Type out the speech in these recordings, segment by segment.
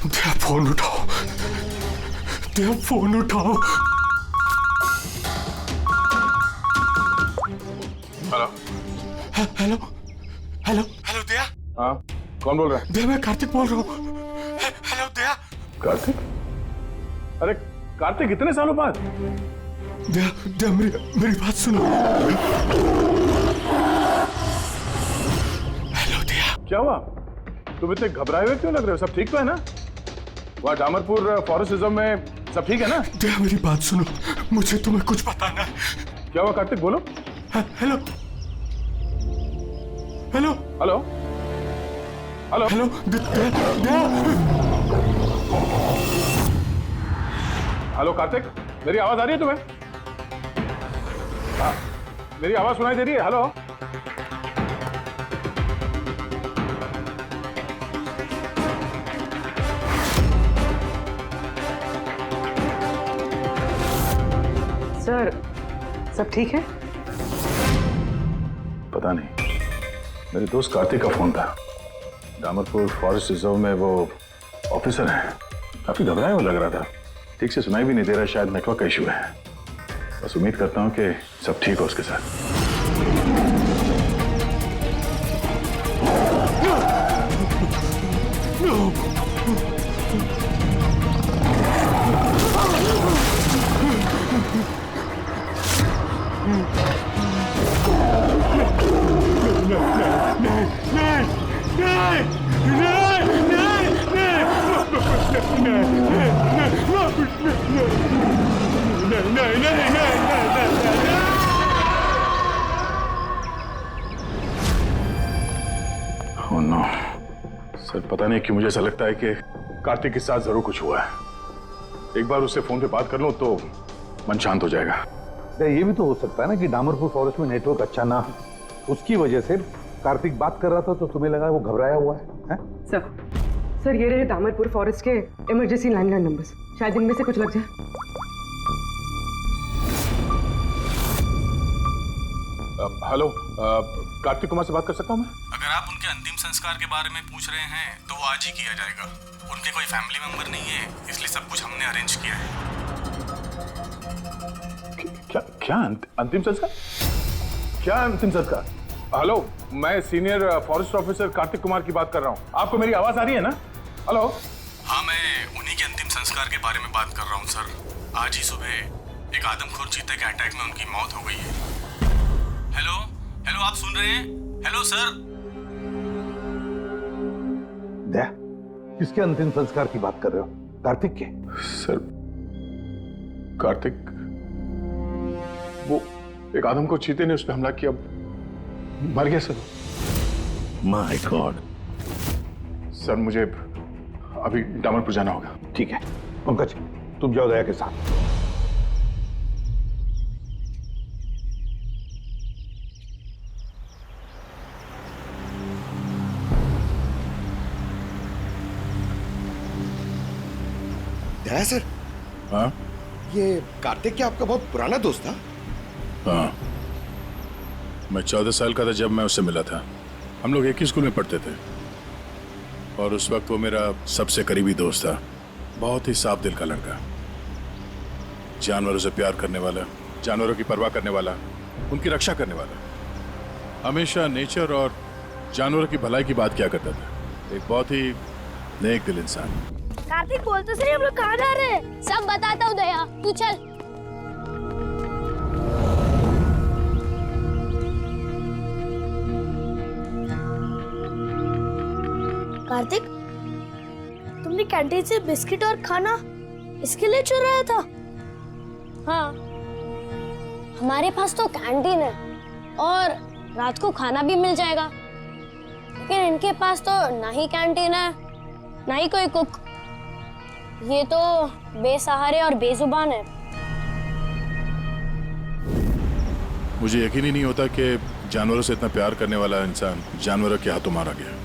दया phone उठाओ, दया phone उठाओ। Hello hello hello hello दया। हाँ, कौन बोल रहा है? दया मैं कार्तिक बोल रहा हूँ। हेलो दया। कार्तिक? अरे कार्तिक, इतने सालों बाद? दया दया मेरी बात सुनो। हेलो दया। क्या हुआ? तुम इतने घबराए हुए क्यों लग रहे हो? सब ठीक तो है ना? वहाँ डामरपुर फॉरेस्ट रिजर्व में सब ठीक है ना? दया मेरी बात सुनो, मुझे तुम्हें कुछ बताना है। क्या हुआ कार्तिक, बोलो। Hello hello hello hello hello Daya. Hello Kartik, मेरी आवाज आ रही है तुम्हें? हाँ, मेरी आवाज सुनाई दे रही है? हेलो सर, सब ठीक है? पता नहीं, मेरे दोस्त कार्तिक का फोन था। डामरपुर फॉरेस्ट रिजर्व में वो ऑफिसर है, काफी घबराया हुआ लग रहा था। ठीक से सुनाई भी नहीं दे रहा, शायद नेटवर्क का इशू है। बस उम्मीद करता हूँ कि सब ठीक हो उसके साथ। Oh no. सर पता नहीं क्यों मुझे ऐसा लगता है कि कार्तिक के साथ जरूर कुछ हुआ है। एक बार उससे फोन पे बात कर लो तो मन शांत हो जाएगा। ये भी तो हो सकता है ना कि डामरपुर फॉरेस्ट में नेटवर्क अच्छा ना हो, उसकी वजह से कार्तिक बात कर रहा था तो तुम्हें लगा वो घबराया हुआ है? सर ये रहे दामरपुर फॉरेस्ट के इमरजेंसी लैंडलाइन नंबर्स, शायद इनमें से कुछ लग जाए। हेलो, कार्तिक कुमार से बात कर सकता हूँ मैं? अगर आप उनके अंतिम संस्कार के बारे में पूछ रहे हैं तो वो आज ही किया जाएगा। उनके कोई फैमिली मेंबर नहीं है, इसलिए सब कुछ हमने अरेंज किया है। क्या अंतिम संस्कार? क्या अंतिम संस्कार? हेलो, मैं senior forest officer Kartik Kumar की बात कर रहा हूँ। आपको मेरी आवाज आ रही है ना? हेलो। हाँ, मैं उन्हीं के अंतिम संस्कार के बारे में बात कर रहा हूँ सर। आज ही सुबह एक आदमखोर चीते के अटैक में उनकी मौत हो गई है। हेलो हेलो, आप सुन रहे हैं? Hello sir. दया, किसके अंतिम संस्कार की बात कर रहे हो? कार्तिक के? सर कार्तिक, वो एक आदम को चीते ने उस पर हमला किया, मर गया सर। My God. सर मुझे अभी डामरपुर जाना होगा। ठीक है पंकज, तुम जाओ दया के साथ। दया सर। हाँ? ये कार्तिक क्या आपका बहुत पुराना दोस्त था? हाँ, मैं 14 साल का था जब मैं उससे मिला था। हम लोग एक ही स्कूल में पढ़ते थे और उस वक्त वो मेरा सबसे करीबी दोस्त था। बहुत ही साफ दिल का लड़का, जानवरों से प्यार करने वाला, जानवरों की परवाह करने वाला, उनकी रक्षा करने वाला। हमेशा नेचर और जानवरों की भलाई की बात किया करता था। एक बहुत ही नेक दिल इंसान। कार्तिक बोल तो सही, हम लोग कहाँ जा रहे हैं? सब बताता हूँ दया, तू चल। कार्तिक, तुमने कैंटीन से बिस्किट और खाना इसके लिए चुराया था? हाँ, हमारे पास तो कैंटीन है और रात को खाना भी मिल जाएगा, लेकिन इनके पास तो ना ही कैंटीन है ना ही कोई कुक। ये तो बेसहारे और बेजुबान है। मुझे यकीन ही नहीं होता कि जानवरों से इतना प्यार करने वाला इंसान जानवरों के हाथों मारा गया।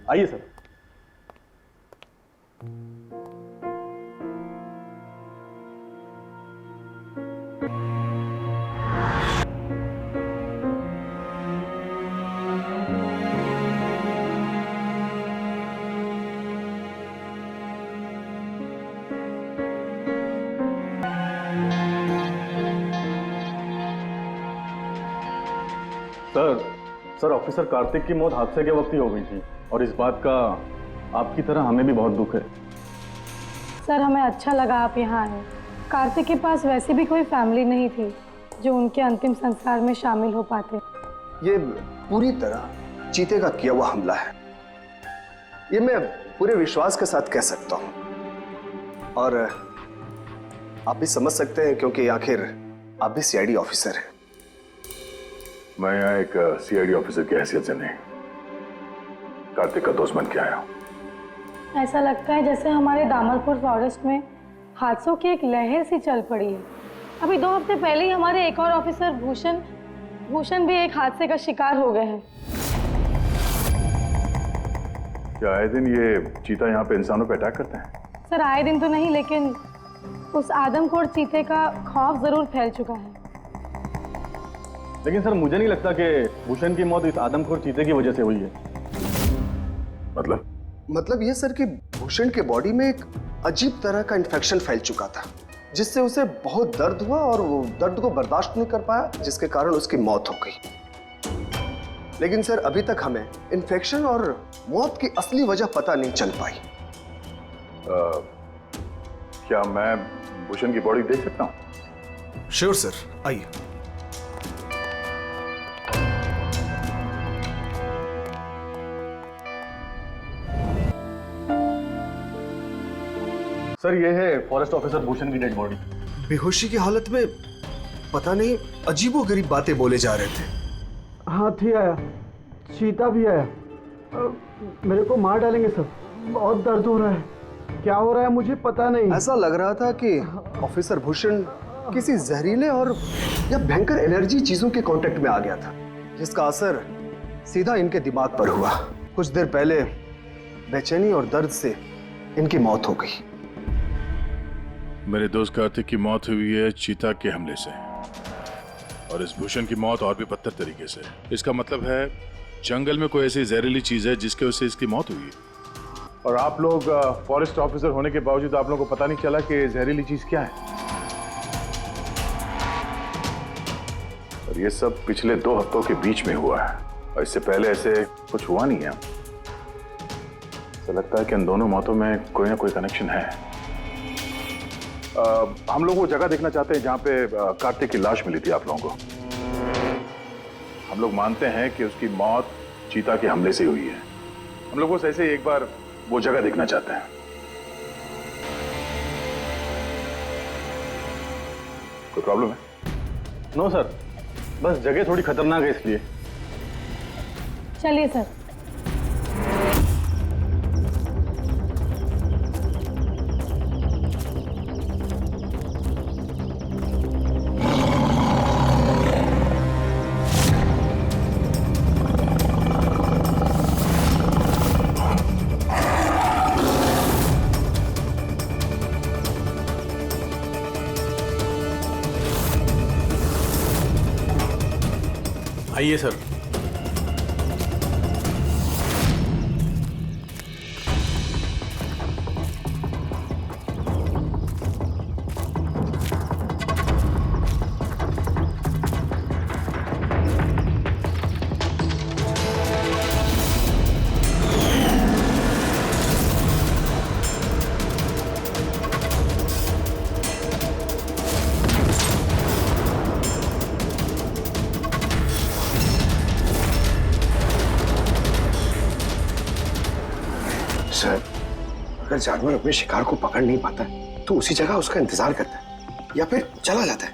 आइए सर। सर ऑफिसर कार्तिक की मौत हादसे के वक्त ही हो गई थी और इस बात का आपकी तरह हमें भी बहुत दुख है। सर हमें अच्छा लगा आप यहाँ आए। कार्तिक के पास वैसे भी कोई फैमिली नहीं थी जो उनके अंतिम संस्कार में शामिल हो पाते। ये पूरी तरह चीते का किया हुआ हमला है, ये मैं पूरे विश्वास के साथ कह सकता हूं। और आप भी समझ सकते हैं क्योंकि आखिर आप भी सीआईडी ऑफिसर हैं। मैं यहाँ एक सीआईडी ऑफिसर की हैसियत से नहीं, कार्तिक का दोस्त बन के आया हूँ। ऐसा लगता है जैसे हमारे दामरपुर फॉरेस्ट में हादसों की एक लहर सी चल पड़ी है। अभी 2 हफ्ते पहले ही हमारे एक और ऑफिसर भूषण भी एक हादसे का शिकार हो गए हैं। क्या आए दिन ये चीता यहाँ पे इंसानों पे अटैक करते हैं? सर आए दिन तो नहीं, लेकिन उस आदमखोर चीते का खौफ जरूर फैल चुका है। लेकिन सर मुझे नहीं लगता कि भूषण की मौत इस आदमखोर चीते की वजह से हुई है। मतलब ये सर कि भूषण के बॉडी में एक अजीब तरह का इन्फेक्शन फैल चुका था, जिससे उसे बहुत दर्द हुआ और वो दर्द को बर्दाश्त नहीं कर पाया, जिसके कारण उसकी मौत हो गई। लेकिन सर अभी तक हमें इन्फेक्शन और मौत की असली वजह पता नहीं चल पाई। क्या मैं भूषण की बॉडी देख सकता हूँ? श्योर सर, आइए। सर ये है फॉरेस्ट ऑफिसर भूषण की डेड बॉडी। बेहोशी की हालत में पता नहीं अजीबोगरीब बातें बोले जा रहे थे। हाथी आया, चीता भी आया, मेरे को मार डालेंगे सर। बहुत दर्द हो रहा है, क्या हो रहा है मुझे पता नहीं। ऐसा लग रहा था कि ऑफिसर भूषण किसी जहरीले और या भयंकर एनर्जी चीजों के कांटेक्ट में आ गया था, जिसका असर सीधा इनके दिमाग पर हुआ। कुछ देर पहले बेचैनी और दर्द से इनकी मौत हो गई। मेरे दोस्त कार्तिक की मौत हुई है चीता के हमले से, और इस भूषण की मौत और भी बदतर तरीके से। इसका मतलब है जंगल में कोई ऐसी जहरीली चीज है जिसके वजह से इसकी मौत हुई है। और आप लोग फॉरेस्ट ऑफिसर होने के बावजूद आप लोगों को पता नहीं चला कि जहरीली चीज क्या है। और ये सब पिछले 2 हफ्तों के बीच में हुआ है, और इससे पहले ऐसे कुछ हुआ नहीं है। ऐसा लगता है कि इन दोनों मौतों में कोई ना कोई कनेक्शन है। हम लोग वो जगह देखना चाहते हैं जहां पे कार्तिक की लाश मिली थी आप लोगों को। हम लोग मानते हैं कि उसकी मौत चीता के हमले से हुई है। हम लोग बस ऐसे एक बार वो जगह देखना चाहते हैं। कोई प्रॉब्लम है? नो सर, बस जगह थोड़ी खतरनाक है इसलिए। चलिए सर। आइए सर। सर, अगर जानवर अपने शिकार को पकड़ नहीं पाता तो उसी जगह उसका इंतजार करता है या फिर चला जाता है,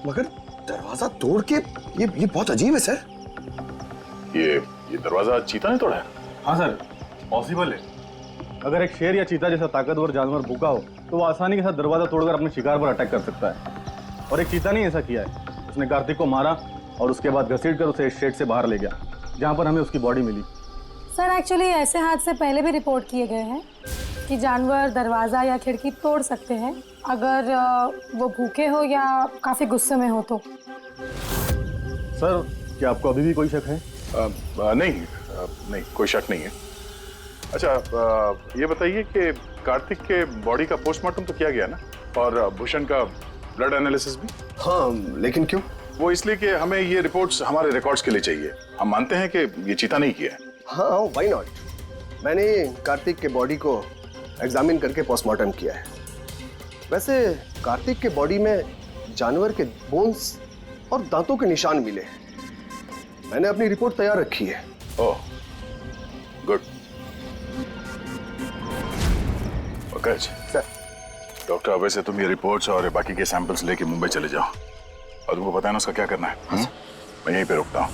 मगर दरवाजा तोड़ के ये बहुत अजीब है सर। ये दरवाजा चीता ने तोड़ा है? हाँ सर, पॉसिबल है। अगर एक शेर या चीता जैसा ताकतवर जानवर भूखा हो तो वो आसानी के साथ दरवाजा तोड़कर अपने शिकार पर अटैक कर सकता है। और एक चीता ने ऐसा किया है, उसने कार्तिक को मारा और उसके बाद घसीट कर उसे इस शेड से बाहर ले गया जहाँ पर हमें उसकी बॉडी मिली। सर एक्चुअली ऐसे हादसे पहले भी रिपोर्ट किए गए हैं कि जानवर दरवाज़ा या खिड़की तोड़ सकते हैं अगर वो भूखे हो या काफ़ी गुस्से में हो तो। सर क्या आपको अभी भी कोई शक है? नहीं, कोई शक नहीं है। अच्छा, ये बताइए कि कार्तिक के बॉडी का पोस्टमार्टम तो किया गया ना, और भूषण का ब्लड एनालिसिस भी? हाँ, लेकिन क्यों? वो इसलिए कि हमें ये रिपोर्ट्स हमारे रिकॉर्ड्स के लिए चाहिए। हम मानते हैं कि ये चीता नहीं किया है। हाँ, व्हाई नॉट। मैंने कार्तिक के बॉडी को एग्जामिन करके पोस्टमार्टम किया है। वैसे कार्तिक के बॉडी में जानवर के बोन्स और दांतों के निशान मिले हैं। मैंने अपनी रिपोर्ट तैयार रखी है। ओह, गुड। Okay sir. डॉक्टर, वैसे तुम ये रिपोर्ट्स और बाकी के सैंपल्स लेके मुंबई चले जाओ, और तुमको पता है ना उसका क्या करना है। मैं यहीं पे रुकता हूँ।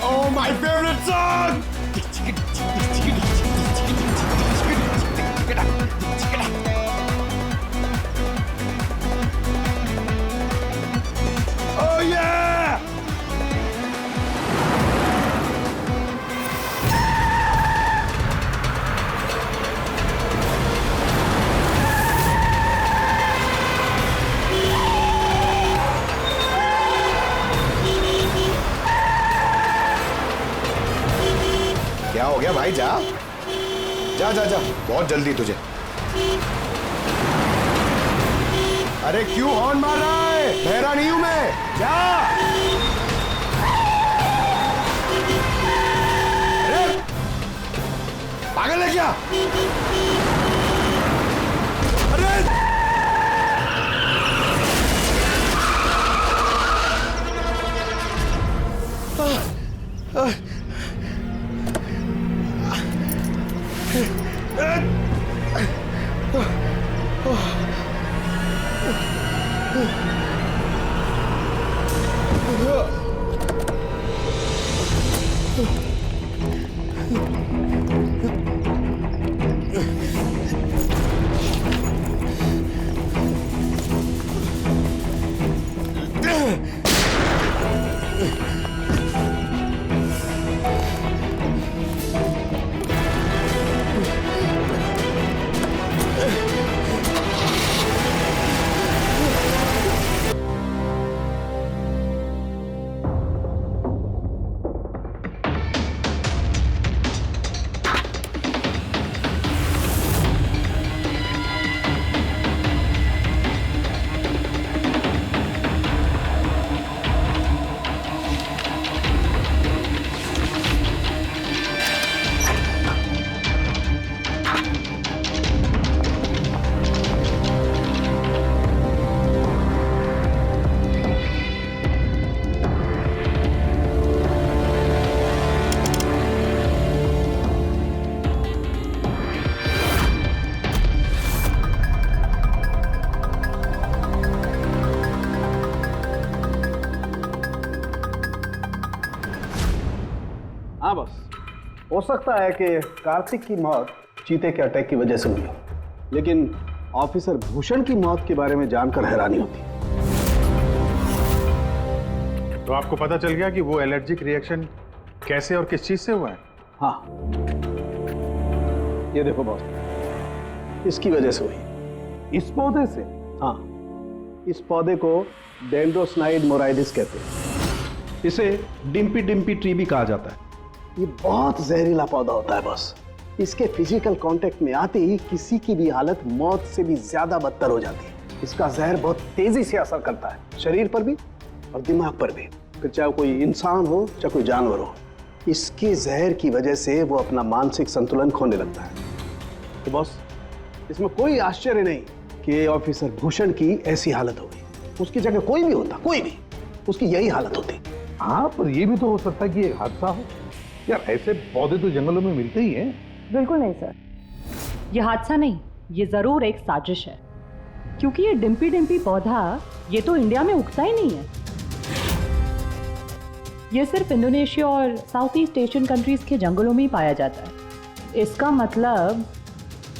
Oh, my favorite song! Oh yeah! क्या हो गया भाई? जा जा जा जा, बहुत जल्दी तुझे। अरे क्यों हॉर्न मार रहा है? बहरा नहीं हूं मैं, जा। अरे पागल है क्या? अरे हाँ बस, हो सकता है कि कार्तिक की मौत चीते के अटैक की वजह से हुई हो, लेकिन ऑफिसर भूषण की मौत के बारे में जानकर हैरानी होती है। तो आपको पता चल गया कि वो एलर्जिक रिएक्शन कैसे और किस चीज से हुआ है? हाँ, ये देखो बॉस, इसकी वजह से हुई। इस पौधे से? हाँ, इस पौधे को डेंड्रोस्नाइड मोराइडिस कहते हैं। इसे डिम्पी डिम्पी ट्री भी कहा जाता है। ये बहुत जहरीला पौधा होता है बॉस। इसके फिजिकल कांटेक्ट में आते ही किसी की भी हालत मौत से भी ज्यादा बदतर हो जाती है। इसका जहर बहुत तेजी से असर करता है, शरीर पर भी और दिमाग पर भी, फिर चाहे कोई इंसान हो चाहे कोई जानवर हो। इसके जहर की वजह से वो अपना मानसिक संतुलन खोने लगता है। तो बॉस, इसमें कोई आश्चर्य नहीं कि ऑफिसर भूषण की ऐसी हालत हो गई। उसकी जगह कोई भी होता, कोई भी, उसकी यही हालत होती। हाँ, पर ये भी तो हो सकता है कि एक हादसा हो। यार, ऐसे पौधे तो जंगलों में मिलते ही हैं। बिल्कुल नहीं सर, ये हादसा नहीं, ये जरूर एक साजिश है, क्योंकि ये डिम्पी डिम्पी पौधा ये तो इंडिया में उगता ही नहीं है। ये सिर्फ इंडोनेशिया और साउथ ईस्ट एशियन कंट्रीज के जंगलों में ही पाया जाता है। इसका मतलब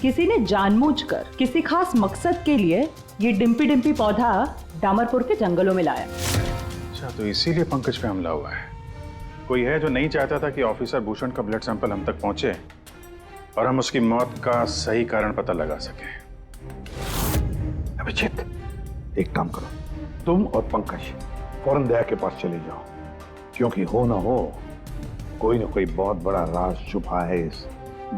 किसी ने जानबूझकर किसी खास मकसद के लिए ये डिम्पी डिम्पी पौधा डामरपुर के जंगलों में लाया। अच्छा, तो इसीलिए पंकज पे हमला हुआ है। कोई है जो नहीं चाहता था कि ऑफिसर भूषण का ब्लड सैंपल हम तक पहुंचे और हम उसकी मौत का सही कारण पता लगा सके। अभिजीत, एक काम करो, तुम और पंकज फौरन दया के पास चले जाओ, क्योंकि हो ना हो कोई ना कोई बहुत बड़ा राज छुपा है इस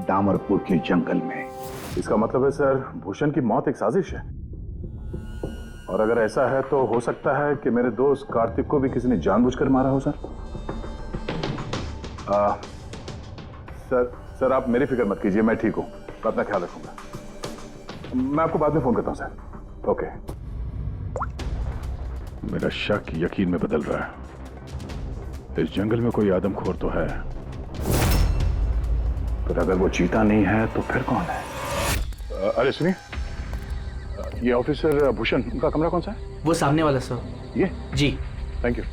डामरपुर के जंगल में। इसका मतलब है सर, भूषण की मौत एक साजिश है, और अगर ऐसा है तो हो सकता है कि मेरे दोस्त कार्तिक को भी किसी ने जानबूझकर मारा हो। सर आप मेरी फिक्र मत कीजिए, मैं ठीक हूं, मैं अपना ख्याल रखूंगा। मैं आपको बाद में फोन करता हूं सर। ओके। मेरा शक यकीन में बदल रहा है। इस जंगल में कोई आदमखोर तो है, पर अगर वो चीता नहीं है तो फिर कौन है? अरे सुनिए, ये ऑफिसर भूषण, उनका कमरा कौन सा है? वो सामने वाला सर। ये? जी। Thank you.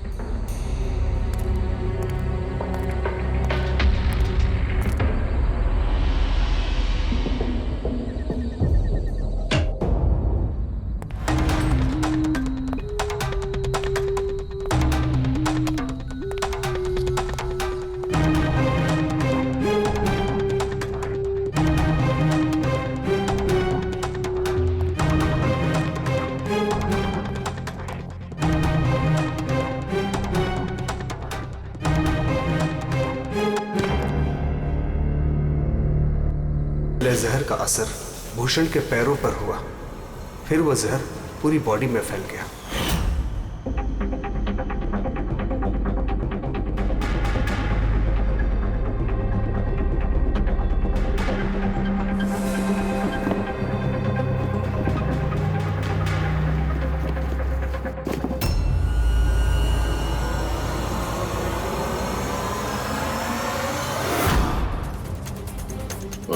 जहर का असर भूषण के पैरों पर हुआ, फिर वह जहर पूरी बॉडी में फैल गया।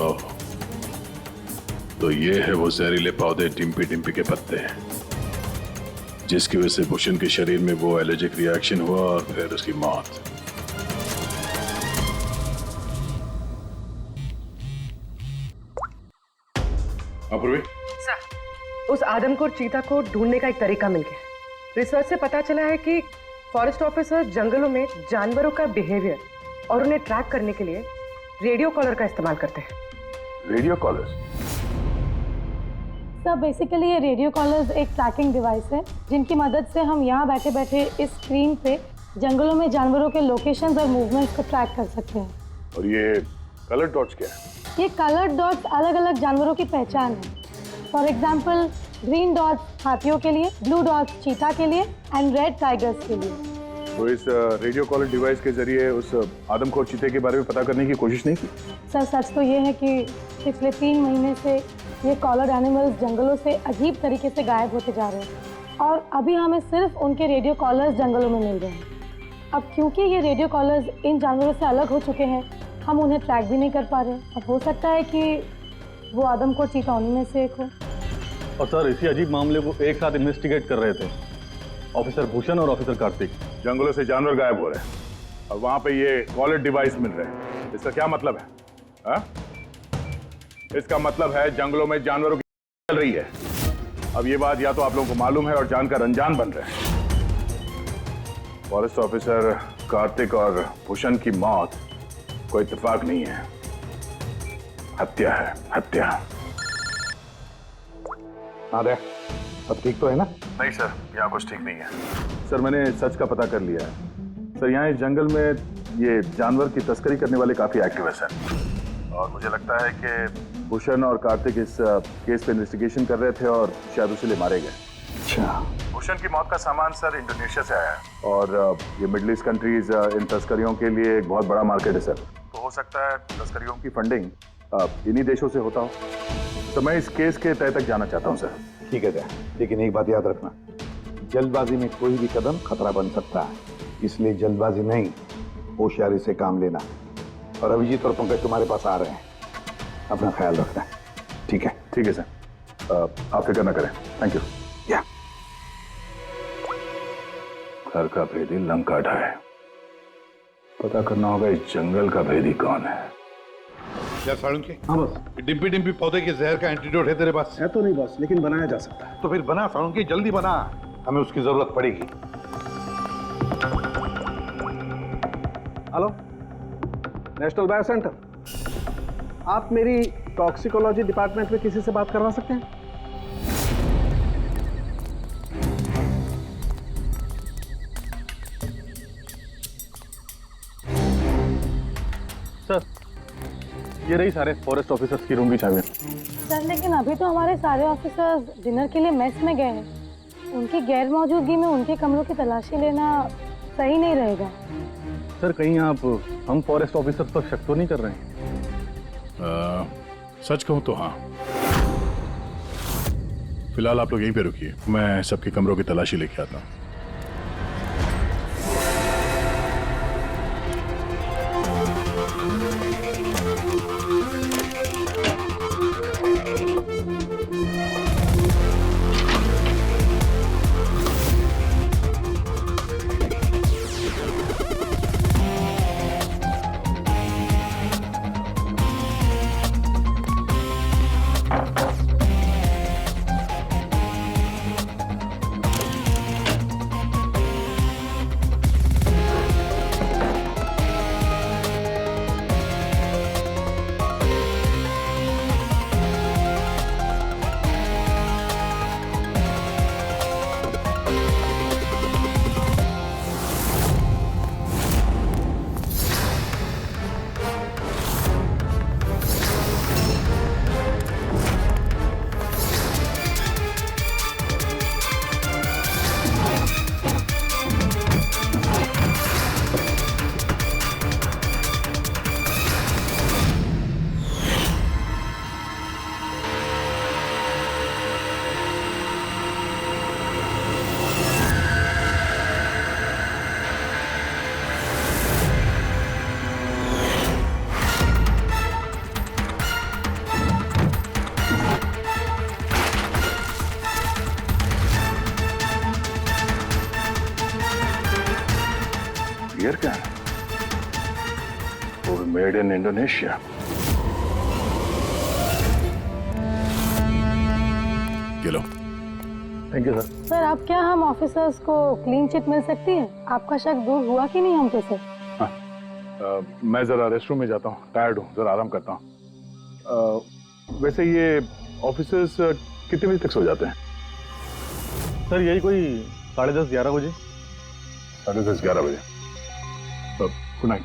ओह, तो ये है वो जहरीले पौधे डिम्पी डिम्पी के पत्ते, जिसकी वजह से भूषण के शरीर में वो एलर्जिक रिएक्शन हुआ और फिर उसकी मौत। अपूर्वी, सर, उस आदमखोर चीता को ढूंढने का एक तरीका मिल गया। रिसर्च से पता चला है कि फॉरेस्ट ऑफिसर जंगलों में जानवरों का बिहेवियर और उन्हें ट्रैक करने के लिए रेडियो कॉलर का इस्तेमाल करते हैं। Radio collars? सर, बेसिकली ये रेडियो कॉलर्स एक ट्रैकिंग डिवाइस है, जिनकी मदद से हम यहाँ बैठे बैठे इस स्क्रीन पे जंगलों में जानवरों के लोकेशंस और मूवमेंट्स को ट्रैक कर सकते हैं। और ये कलर डॉट्स क्या है? ये कलर डॉट्स अलग अलग जानवरों की पहचान है। फॉर एग्जाम्पल, ग्रीन डॉट्स हाथियों के लिए, ब्लू डॉट्स चीता के लिए एंड रेड टाइगर्स के लिए। तो इस रेडियो कॉलर डिवाइस के जरिए उस आदमखोर चीते के बारे में पता करने की कोशिश नहीं की? सर, सच तो ये है कि पिछले 3 महीने से ये कॉलर एनिमल्स जंगलों से अजीब तरीके से गायब होते जा रहे हैं, और अभी हमें सिर्फ उनके रेडियो कॉलर्स जंगलों में मिल रहे हैं। अब क्योंकि ये रेडियो कॉलर्स इन जानवरों से अलग हो चुके हैं, हम उन्हें ट्रैक भी नहीं कर पा रहे। अब हो सकता है कि वो आदमखोर चीता उन्हीं में से एक हो। और सर, इसी अजीब मामले को एक साथ इन्वेस्टिगेट कर रहे थे ऑफिसर भूषण और ऑफिसर कार्तिक। जंगलों से जानवर गायब हो रहे हैं और वहां पे ये कॉलर डिवाइस मिल रहे हैं। इसका क्या मतलब है? हा? इसका मतलब है जंगलों में जानवरों की चल रही है। अब ये बात या तो आप लोगों को मालूम है और जानकर अनजान बन रहे हैं। फॉरेस्ट ऑफिसर कार्तिक और भूषण की मौत कोई इत्तेफाक नहीं है, हत्या है, हत्या। हाँ रे, अब ठीक तो है ना? नहीं सर, यहाँ कुछ ठीक नहीं है। सर, मैंने सच का पता कर लिया है। सर, यहाँ इस जंगल में ये जानवर की तस्करी करने वाले काफी एक्टिव है सर, और मुझे लगता है कि भूषण और कार्तिक इस केस पे इन्वेस्टिगेशन कर रहे थे और शायद उसी लिए मारे गए। अच्छा। भूषण की मौत का सामान सर इंडोनेशिया से आया है, और ये मिडिल ईस्ट कंट्रीज इन तस्करियों के लिए एक बहुत बड़ा मार्केट है सर। तो हो सकता है तस्करियों की फंडिंग इन्हीं देशों से होता हो। तो मैं इस केस के तय तक जाना चाहता हूँ सर। ठीक है, लेकिन एक बात याद रखना, जल्दबाजी में कोई भी कदम खतरा बन सकता है, इसलिए जल्दबाजी नहीं, होशियारी से काम लेना। और अभिजीत और पंकज तुम्हारे पास आ रहे हैं, अपना ख्याल रखना। ठीक है? ठीक है सर, आप फिक्र न करें। Thank you. या घर का भेदी लंका ढाए, पता करना होगा इस जंगल का भेदी कौन है। यार साळुंके, हाँ बस। डिम्पी डिम्पी पौधे के जहर का एंटीडोट है तेरे पास? है तो नहीं बस, लेकिन बनाया जा सकता है। तो फिर बना साळुंके, जल्दी बना, हमें उसकी जरूरत पड़ेगी। हेलो, नेशनल बायो सेंटर, आप मेरी टॉक्सिकोलॉजी डिपार्टमेंट में किसी से बात करवा सकते हैं? सर, ये रही सारे फॉरेस्ट ऑफिसर्स की रूम की चाबी। सर लेकिन अभी तो हमारे सारे ऑफिसर्स डिनर के लिए मेस में गए हैं। उनकी गैर मौजूदगी में उनके कमरों की तलाशी लेना सही नहीं रहेगा। सर, कहीं आप हम फॉरेस्ट ऑफिसर्स पर शक तो नहीं कर रहे हैं? सच कहूं तो हाँ। फिलहाल आप लोग यहीं पे रुकिए, मैं सबके कमरों की तलाशी लेके आता हूँ। बियर क्या है? वो भी मेड इन इंडोनेशिया। ये लो। Thank you sir. सर अब क्या हम ऑफिसर्स को क्लीन चिट मिल सकती है? आपका शक दूर हुआ कि नहीं हम पे सर? मैं जरा रेस्टरूम में जाता हूँ, टायर्ड हूँ, जरा आराम करता हूँ। वैसे ये ऑफिसर्स कितने बजे तक सो जाते हैं? सर यही कोई 10:30-11 बजे। 10:30-11 बजे। Good night.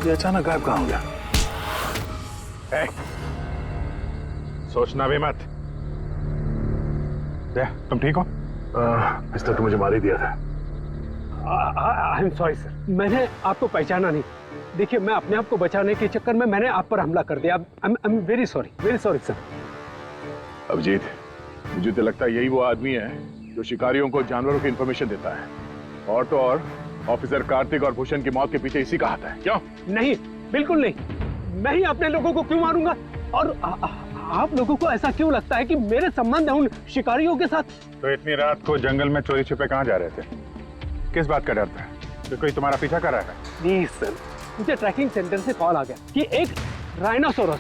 ये अचानक गायब कहाँ हो गया? सोचना भी मत। तुम ठीक हो? पिस्टल तो मुझे मार ही दिया था। आई एम सॉरी सर, मैंने आपको पहचाना नहीं। देखिए, मैं अपने आप को बचाने के चक्कर में मैंने आप पर हमला कर दिया। I am very sorry sir. Abhijit, मुझे तो लगता है यही वो आदमी है जो शिकारियों को जानवरों की इंफॉर्मेशन देता है। और तो और ऑफिसर कार्तिक और भूषण की मौत के पीछे इसी का हाथ है। क्यों? नहीं, बिल्कुल नहीं। मैं ही अपने लोगों को क्यों मारूंगा? और आप लोगों को ऐसा क्यों लगता है कि मेरे संबंध है उन शिकारियों के साथ? तो इतनी रात को जंगल में चोरी छुपे कहाँ जा रहे थे? किस बात का डर था? तो कोई तुम्हारा पीछा कर रहा है? प्लीज सर, मुझे ट्रैकिंग सेंटर से कॉल आ गया कि एक राइनोसोरस,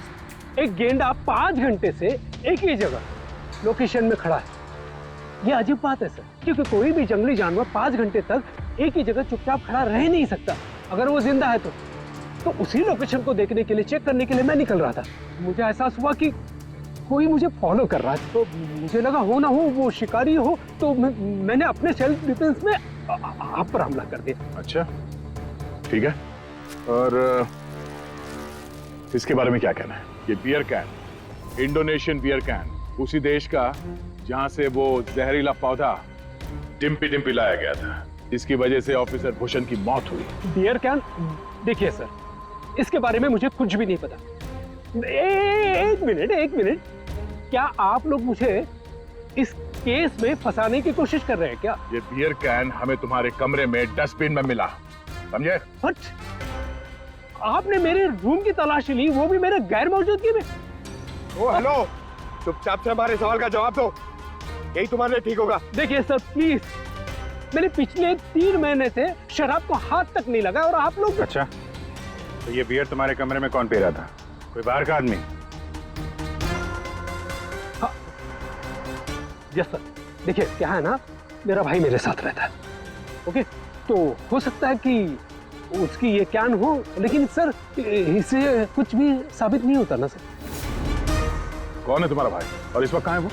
एक गेंडा 5 घंटे से एक ही जगह लोकेशन में खड़ा है। ये अजीब बात है सर, क्योंकि कोई भी जंगली जानवर 5 घंटे तक एक ही जगह चुपचाप खड़ा रह नहीं सकता अगर वो जिंदा है तो उसी लोकेशन को देखने के लिए, चेक करने के लिए मैं निकल रहा था। मुझे एहसास हुआ कि कोई मुझे फॉलो कर रहा है, तो मुझे लगा हो ना हो वो शिकारी हो, तो मैंने अपने सेल्फ डिफेंस में आप पर हमला कर दिया। अच्छा, ठीक है। और इसके बारे में क्या कहना है? ये beer can, Indonesian beer can, उसी देश का जहां से वो जहरीला पौधा डिम्पी लाया गया था, जिसकी वजह से ऑफिसर भूषण की मौत हुई। Beer can? देखिए सर, इसके बारे में मुझे कुछ भी नहीं पता। एक मिनट, क्या आप लोग मुझे इस केस में फंसाने की कोशिश कर रहे हैं क्या? ये बियर कैन हमें तुम्हारे कमरे में डस्टबिन में मिला, समझे? What? आपने मेरे रूम की तलाशी ली, वो भी मेरे गैर मौजूदगी में? ओ हेलो, चुपचाप से हमारे सवाल का जवाब दो, यही तुम्हारे लिए ठीक होगा। देखिए सर प्लीज, मैंने पिछले 3 महीने से शराब को हाथ तक नहीं लगा और आप लोग। अच्छा, तो ये बियर तुम्हारे कमरे में कौन पी रहा था? कोई बाहर का आदमी? Yes sir. देखिए क्या है ना, मेरा भाई मेरे साथ रहता है, ओके? तो हो सकता है कि उसकी ये कैन हो, लेकिन सर इससे कुछ भी साबित नहीं होता ना सर। कौन है तुम्हारा भाई और इस वक्त कहाँ है वो?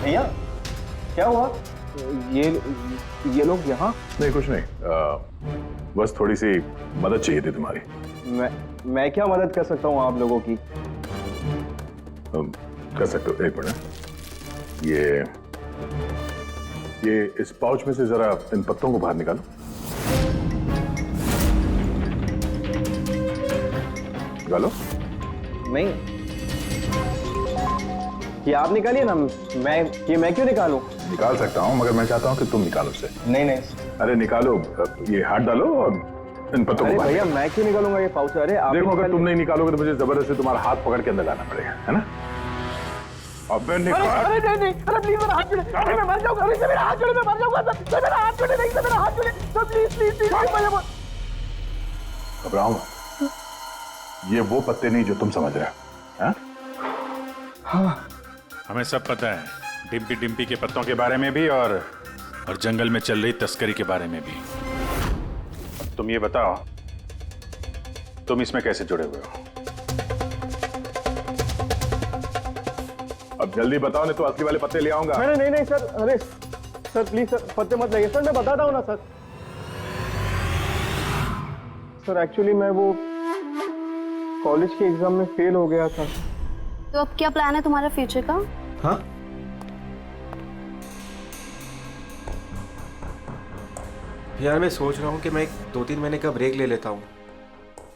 भैया क्या हुआ? ये लोग यहाँ? नहीं, कुछ नहीं, बस थोड़ी सी मदद चाहिए थी तुम्हारी। मैं क्या मदद कर सकता हूँ आप लोगों की? कर सकते हो, एक मिनट। ये इस पाउच में से जरा इन पत्तों को बाहर निकालो। निकालो। नहीं, ये आप निकालिए ना, मैं क्यों निकालूं? निकाल सकता हूँ, मगर मैं चाहता हूँ कि तुम निकालो उसे। नहीं। अरे निकालो, ये हाथ डालो और इन पत्तों को बाहर। भैया मैं क्यों निकालूंगा ये पाउच? अरे आप देखो, अगर तुम नहीं निकालोगे तो मुझे जबरदस्ती तुम्हारा हाथ पकड़ के अंदर लाना पड़ेगा, है ना? अबे निकाल। अरे नहीं, अरे प्लीज मेरा हाथ छोड़े, अरे मैं मर जाऊंगा, अरे मेरा हाथ छोड़े, मैं मर जाऊंगा सर, मेरा हाथ छोड़े, नहीं मेरा हाथ छोड़े सर, प्लीज घबराओ मत। ये वो पत्ते नहीं जो तुम समझ रहे हो, हाँ, हमें सब पता है, डिम्पी के पत्तों के बारे में भी और जंगल में चल रही तस्करी के बारे में भी। तुम ये बताओ, तुम इसमें कैसे जुड़े हुए हो? अब जल्दी बताओ, नहीं तो असली वाले पत्ते ले आऊंगा। नहीं सर, अरे सर प्लीज सर, पत्ते मत लगे सर, मैं बताता हूँ ना सर। सर एक्चुअली मैं वो कॉलेज के एग्जाम में फेल हो गया था। तो अब क्या प्लान है तुम्हारा फ्यूचर का? हाँ, यार मैं सोच रहा हूँ कि मैं 2-3 महीने का ब्रेक ले लेता हूँ,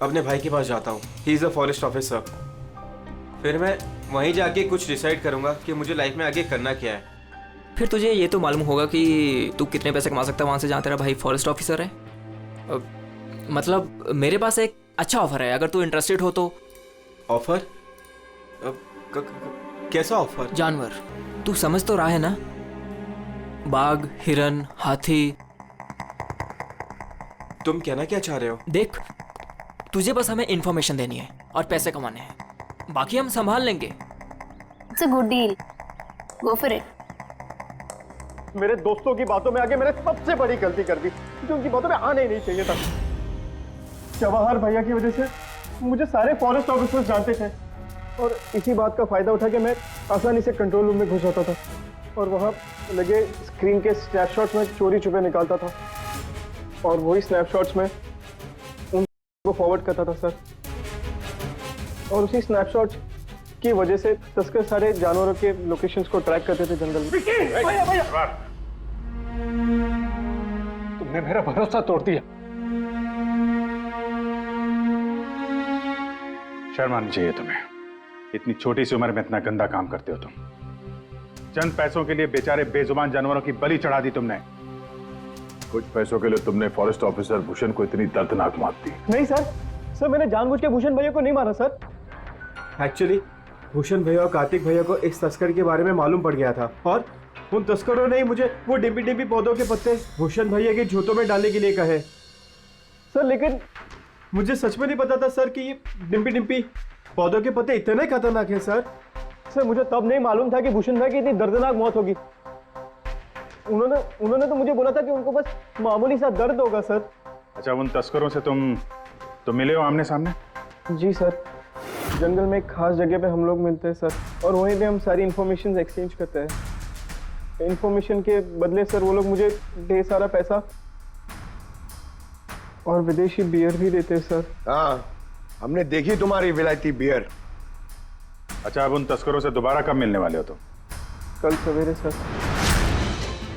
अपने भाई के पास जाता हूँ, he is a forest officer. फिर मैं वहीं जाके कुछ डिसाइड करूँगा कि मुझे लाइफ में आगे करना क्या है। फिर तुझे ये तो मालूम होगा कि तू कितने पैसे कमा सकता है वहाँ से जहाँ तेरा भाई फॉरेस्ट ऑफिसर है। मतलब मेरे पास एक अच्छा ऑफर है, अगर तू इंटरेस्टेड हो तो। ऑफर? कैसा ऑफर? जानवर, तू समझ तो रहा है ना? बाघ, हिरन, हाथी। तुम कहना क्या चाह रहे हो? देख, तुझे बस हमें इंफॉर्मेशन देनी है और पैसे कमाने हैं, बाकी हम संभाल लेंगे। It's a good deal, go for it. मेरे दोस्तों की बातों में आके मैंने सबसे बड़ी गलती कर दी। जो उनकी बातों में आना ही नहीं चाहिए था। जवाहर भैया की वजह से मुझे सारे फॉरेस्ट ऑफिसर्स जानते थे और इसी बात का फायदा उठा के मैं आसानी से कंट्रोल रूम में घुस जाता था और वहाँ लगे स्क्रीन के स्नैपशॉट्स में चोरी छुपे निकालता था और वही स्नैपशॉट्स में उनको फॉरवर्ड करता था सर। और उसी स्नैपशॉट्स की वजह से तस्कर सारे जानवरों के लोकेशंस को ट्रैक करते थे जंगल में। भैया भैया, तुमने मेरा भरोसा तोड़ दिया। शर्म आनी चाहिए तुम्हें, इतनी छोटी सी उम्र में इतना गंदा काम करते हो तुम। चंद पैसों के लिए बेचारे बेजुबान जानवरों की बलि चढ़ा दी तुमने। कुछ पैसों के लिए तुमने फॉरेस्ट ऑफिसर भूषण को इतनी दर्दनाक मौत दी। नहीं सर मैंने जानबूझ के भूषण भैया को नहीं मारा सर। एक्चुअली भूषण भैया और कार्तिक भैया को इस तस्कर के बारे में मालूम पड़ गया था और उन तस्करों ने ही मुझे वो डिम्पी डिम्पी पौधों के पत्ते भूषण भैया के जूतों में डालने के लिए कहे। सर लेकिन मुझे सच में नहीं पता था सर कि ये डिम्पी डिम्पी पौधों के पत्ते इतने खतरनाक हैं सर। सर मुझे तब नहीं मालूम था कि भूषण भाई की इतनी दर्दनाक मौत होगी। उन्होंने तो मुझे बोला था कि उनको बस मामूली सा दर्द होगा सर। अच्छा, उन तस्करों से तुम मिले हो आमने सामने? जी सर, जंगल में एक खास जगह पे हम लोग मिलते हैं सर और वहीं पे हम सारी इंफॉर्मेशन एक्सचेंज करते हैं। इंफॉर्मेशन के बदले सर वो लोग मुझे ढेर सारा पैसा और विदेशी बियर भी देते हैं सर। हाँ, हमने देखी तुम्हारी विलायती बियर। अच्छा, अब उन तस्करों से दोबारा कब मिलने वाले हो तुम? कल सवेरे सर।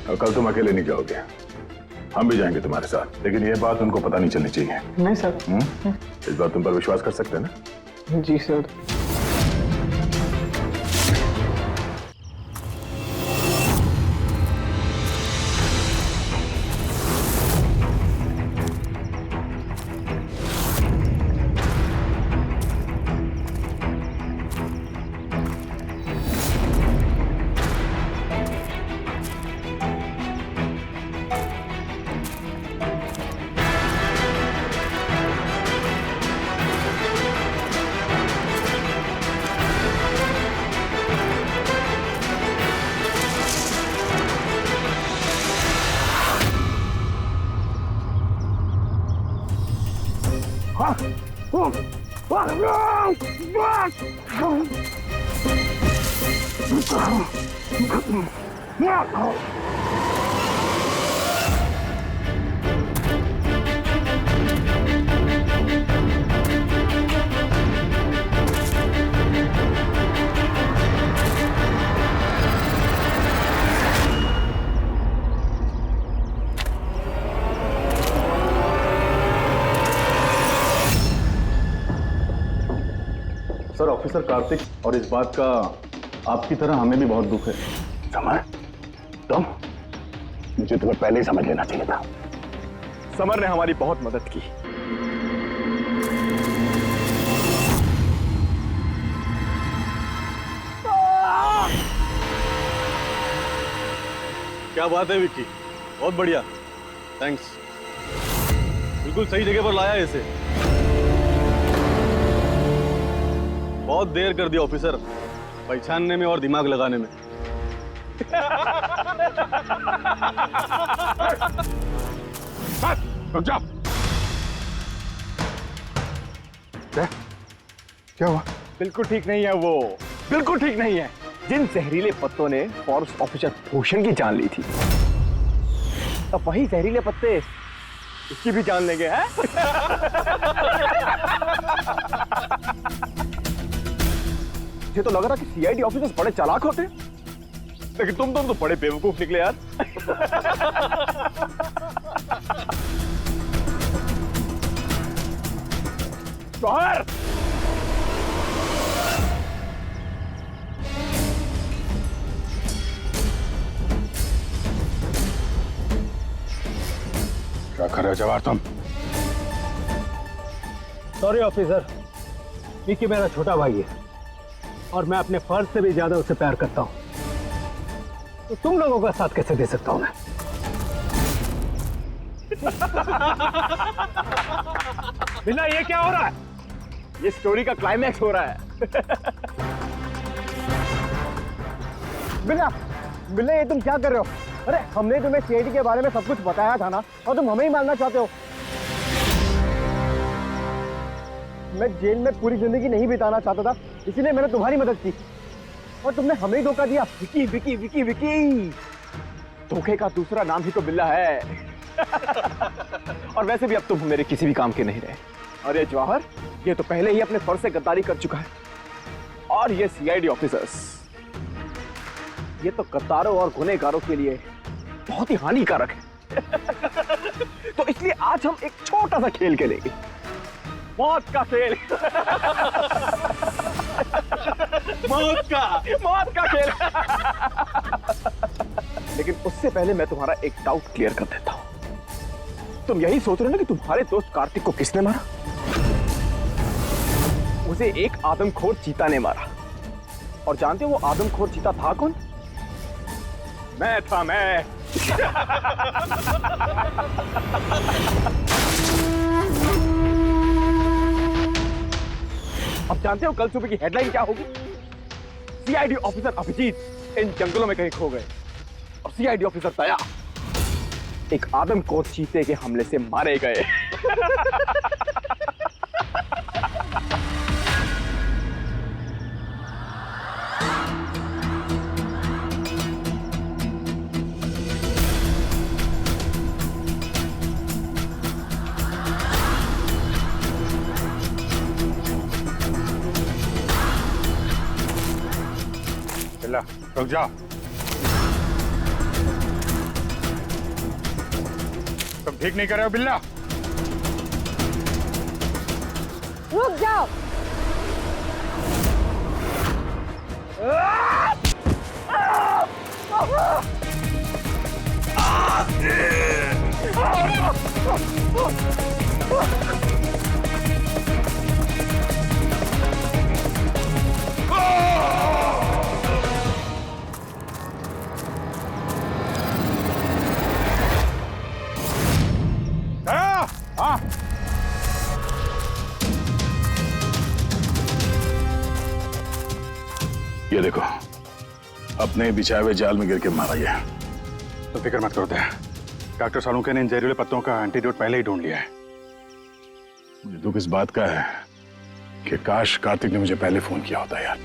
और कल तुम अकेले नहीं जाओगे, हम भी जाएंगे तुम्हारे साथ, लेकिन ये बात उनको पता नहीं चलनी चाहिए। नहीं सर। इस बात तुम पर विश्वास कर सकते हैं ना? जी सर। सर, ऑफिसर कार्तिक, और इस बात का आपकी तरह हमें भी बहुत दुख है। समर, तुम? मुझे तुम्हें पहले ही समझ लेना चाहिए था। समर ने हमारी बहुत मदद की। क्या बात है विक्की, बहुत बढ़िया, थैंक्स। बिल्कुल सही जगह पर लाया इसे। बहुत देर कर दिया ऑफिसर, पहचानने में और दिमाग लगाने में। क्या हुआ? बिल्कुल ठीक नहीं है वो, बिल्कुल ठीक नहीं है। जिन जहरीले पत्तों ने फॉरेस्ट ऑफिसर भूषण की जान ली थी, अब वही जहरीले पत्ते इसकी भी जान लेंगे, हैं? मुझे तो लग रहा कि सीआईडी ऑफिसर्स बड़े चालाक होते, लेकिन तुम तो बड़े बेवकूफ निकले यार। जौहर, क्या कर रहे हो जवाहर तुम? सॉरी ऑफिसर, विक्की मेरा छोटा भाई है और मैं अपने फर्ज से भी ज्यादा उसे प्यार करता हूं, तो तुम लोगों का साथ कैसे दे सकता हूं मैं? बिना, ये क्या हो रहा है? ये स्टोरी का क्लाइमैक्स हो रहा है। बिना, ये तुम क्या कर रहे हो? अरे हमने तुम्हें सीआईडी के बारे में सब कुछ बताया था ना, और तुम हमें ही मारना चाहते हो। मैं जेल में पूरी जिंदगी नहीं बिताना चाहता था, इसीलिए मैंने तुम्हारी मदद की, और तुमने हमें ही धोखा दिया। विकी विकी विकी विकी, धोखे का दूसरा नाम ही तो बिल्ला है। और वैसे भी अब तुम मेरे किसी भी काम के नहीं रहे। अरे जवाहर, ये तो पहले ही अपने फर्ज से गद्दारी कर चुका है, और ये सीआईडी ऑफिसर्स, ये तो गद्दारों और गुनहगारों के लिए बहुत ही हानिकारक है। तो इसलिए आज हम एक छोटा सा खेल खेलेंगे, मौत का खेल। मौत का खेल। लेकिन उससे पहले मैं तुम्हारा एक डाउट क्लियर कर देता हूं। तुम यही सोच रहे हो ना कि तुम्हारे दोस्त कार्तिक को किसने मारा? उसे एक आदमखोर चीता ने मारा। और जानते हो वो आदमखोर चीता था कौन? मैं था, मैं। अब जानते हो कल सुबह की हेडलाइन क्या होगी? सीआईडी ऑफिसर अभिजीत इन जंगलों में कहीं खो गए, और सीआईडी ऑफिसर दया एक आदमखोर चीते के हमले से मारे गए। रुक जाओ। तुम ठीक नहीं कर रहे हो बिल्ला। रुक जाओ। ये देखो, अपने बिछाए हुए जाल में गिर के मारा गया। तो फिक्र मत करो दया, डॉक्टर सालुंके ने इन जहरीले पत्तों का एंटीडोट पहले ही ढूंढ लिया है। मुझे दुख इस बात का है कि काश कार्तिक ने मुझे पहले फोन किया होता यार।